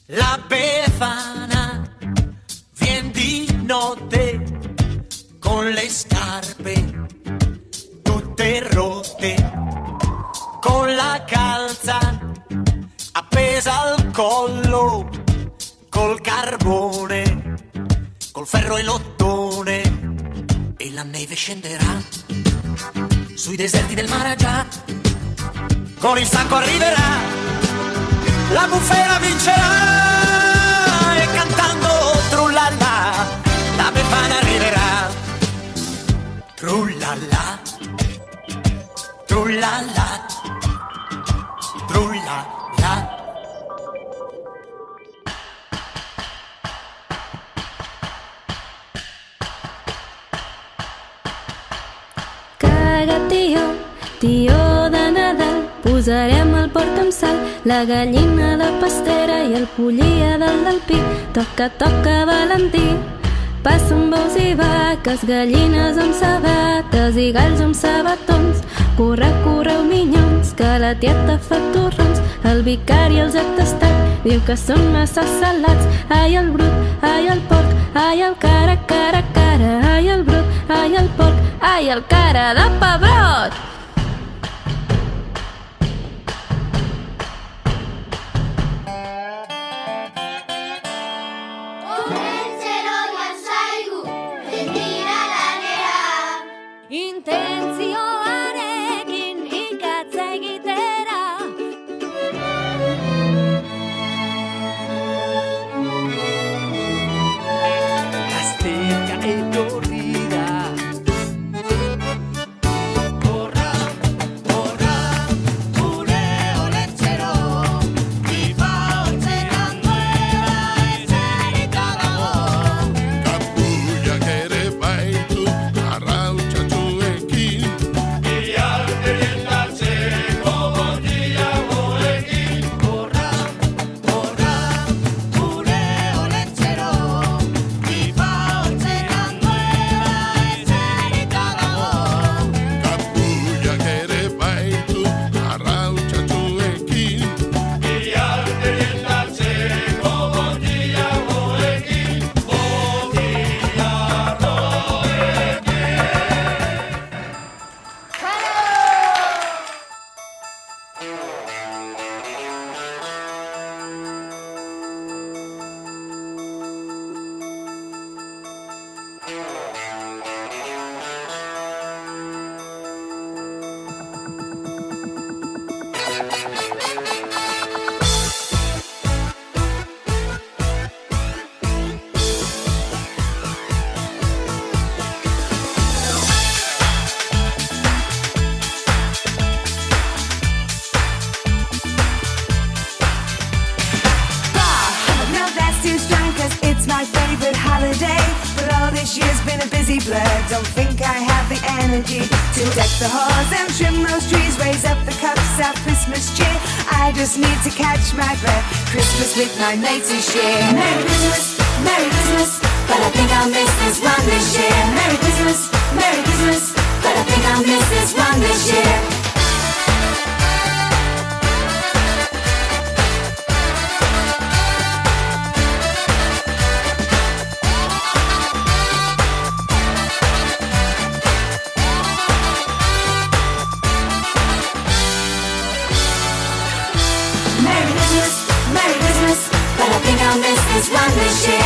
La Befana vien di notte con le scarpe tutte rotte, con la calza appesa al collo, col carbone, col ferro e l'ottone, e la neve scenderà sui deserti del Maragia, con il sacco arriverà, la bufera vincerà e cantando trullalla la Befana arriverà. Trullalla, trullalla, trullalla. Caga, tió de Nadal, posarem el porc amb sal, la gallina de pastera i el pollí del pi. Toca, toca, Valentí, passen bous i vaques, gallines amb sabates i galls amb sabatons. Corre, correu, minyons, que la tieta fa torrons. El vicari els ha tastat, diu que són massa salats. Ai, el brut, ai, el porc, ai, el cara, cara, cara. Ai, el brut, ai, el porc, ai, el cara de pebrot. Intentzioarekin ikatza egitera. Gaztea etorri da. Horra, horra, gure olentzero, biba ontzeran duela etzerita dago. Kapulak ere baitu arrautxatxuekin, Iarteriendatzeko botiagoekin. Horra, horra, gure olentzero, biba ontzeran duela etzerita dago. kapulak ere baitu arrautxatxuekin, Iarteriendatzeko botiagoekin. Now that's too strong 'cause it's my favorite holiday. But all this year's been a busy blur. Don't think I have the energy to deck the halls and trim those trees, raise up the cups of Christmas cheer. I just need to catch my breath. Christmas with my mates this year. Merry Christmas, Merry Christmas. But I think I'll miss this one this year. Merry Christmas, Merry Christmas. But I think I'll miss this one this year. Merry Christmas, Merry Christmas. But I think I'll miss this one this year.